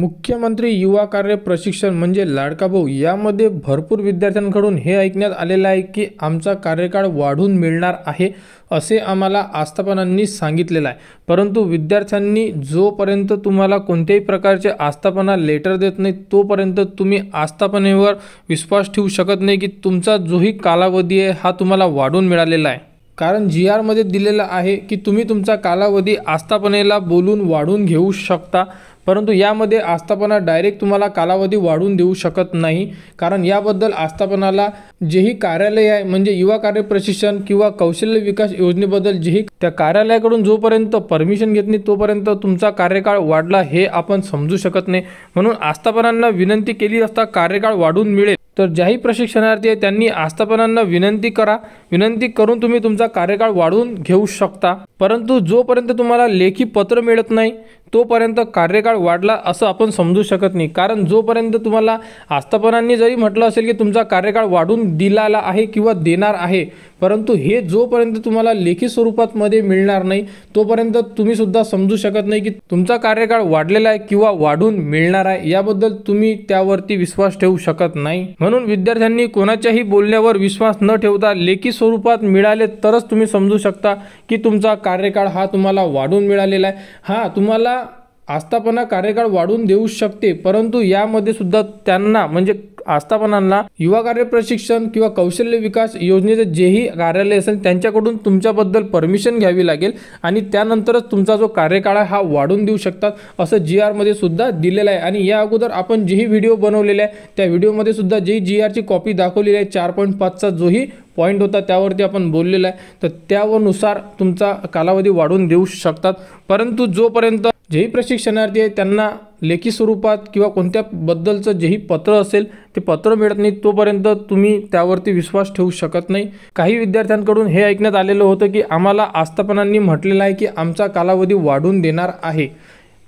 मुख्यमंत्री युवा कार्य प्रशिक्षण म्हणजे लाडका भाऊ यामध्ये भरपूर विद्यार्थ्यांकडून हे ऐकण्यात आलेलं आहे की आमचा कार्यकाळ वाढून मिळणार आहे असे आम्हाला आस्थापनांनी सांगितलेलं आहे। परंतु विद्यार्थ्यांनी जोपर्यंत तुम्हाला कोणत्याही प्रकारचे आस्थापना लेटर देत नाही तोपर्यंत तुम्ही आस्थापनेवर विश्वास ठेवू शकत नाही की तुमचा जोही कालावधी आहे हा तुम्हाला वाढून मिळालेला आहे। कारण GR मध्ये दिलेलं आहे की तुम्ही तुमचा कालावधी आस्थापनेला बोलून वाढून घेऊ शकता, परंतु यामध्ये आस्थापना डायरेक्ट तुम्हाला कालावधी वाढवून देऊ शकत नाही। कारण याबद्दल आस्थापनाला जेही कार्यालय आहे म्हणजे युवा कार्य प्रशिक्षण किंवा कौशल्य विकास योजनेबद्दल जेही त्या कार्यालयाकडून जोपर्यंत परमिशन घेत नाही तोपर्यंत तुमचा कार्यकाळ वाढला हे आपण समजू शकत नाही। म्हणून आस्थापनांना विनंती केली असता कार्यकाळ वाढून मिळेल तर ज्याही प्रशिक्षणार्थी आहे त्यांनी आस्थापनांना विनंती करा, विनंती करून तुम्ही तुमचा कार्यकाळ वाढवून घेऊ शकता। परंतु जोपर्यंत तुम्हाला लेखी पत्र मिळत नाही तोपर्यंत कार्यकाळ वाढला असं आपण समजू शकत नाही। कारण जोपर्यंत तुम्हाला आस्थापनांनी जरी म्हटलं असेल की तुमचा कार्यकाळ वाढून दिलेला आहे किंवा देणार आहे, परंतु हे जोपर्यंत तुम्हाला लेखी स्वरूपात मध्ये मिळणार नाही तोपर्यंत तुम्ही सुद्धा समजू शकत नाही की तुमचा कार्यकाळ वाढलेला आहे किंवा वाढून मिळणार आहे। याबद्दल तुम्ही त्यावरती विश्वास ठेवू शकत नाही। म्हणून विद्यार्थ्यांनी कोणाच्याही बोलण्यावर विश्वास न ठेवता लेखी स्वरूपात मिळाले तरच तुम्ही समजू शकता की तुमचा कार्यकाळ हा तुम्हाला वाढून मिळालेला आहे। हा तुम्हाला आस्थापना कार्यकाळ वाढवून देऊ शकते, परंतु यामध्ये सुद्धा त्यांना म्हणजे आस्थापनांना युवा कार्य प्रशिक्षण किंवा कौशल्य विकास योजनेचे जेही कार्यालय असेल त्यांच्याकडून तुमच्याबद्दल परमिशन घ्यावी लागेल आणि त्यानंतरच तुमचा जो कार्यकाळ आहे हा वाढवून देऊ शकतात असं GR मध्ये सुद्धा दिलेलं आहे। आणि या अगोदर आपण जेही व्हिडिओ बनवलेले आहे त्या व्हिडिओमध्ये सुद्धा जेही GR ची कॉपी दाखवलेली आहे 4.5 चा जोही पॉईंट होता त्यावरती आपण बोललेलं आहे, तर त्यानुसार तुमचा कालावधी वाढवून देऊ शकतात। परंतु जोपर्यंत जेही प्रशिक्षणार्थी आहे त्यांना लेखी स्वरूपात किंवा कोणत्या बद्दलचं जेही पत्र असेल ते पत्र मिळत नाही तोपर्यंत तुम्ही त्यावरती विश्वास ठेवू शकत नाही। काही विद्यार्थ्यांकडून हे ऐकण्यात आलेलं होतं की आम्हाला आस्थापनांनी म्हटलेलं आहे की आमचा कालावधी वाढवून देणार आहे।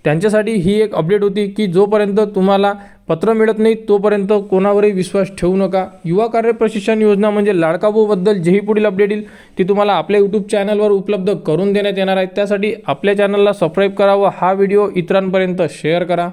त्यांच्यासाठी ही एक अपडेट होती की जोपर्यंत तुम्हाला पत्र मिळत नाही तोपर्यंत कोणावरही विश्वास ठेवू नका। युवा कार्य प्रशिक्षण योजना म्हणजे लाडका भाऊ बद्दल जेही पुढील अपडेट येईल ती तुम्हाला आपल्या YouTube चॅनलवर उपलब्ध करून देण्यात येणार आहे। त्यासाठी आपल्या चॅनलला सबस्क्राईब करा व हा व्हिडिओ इतरांपर्यंत शेअर करा।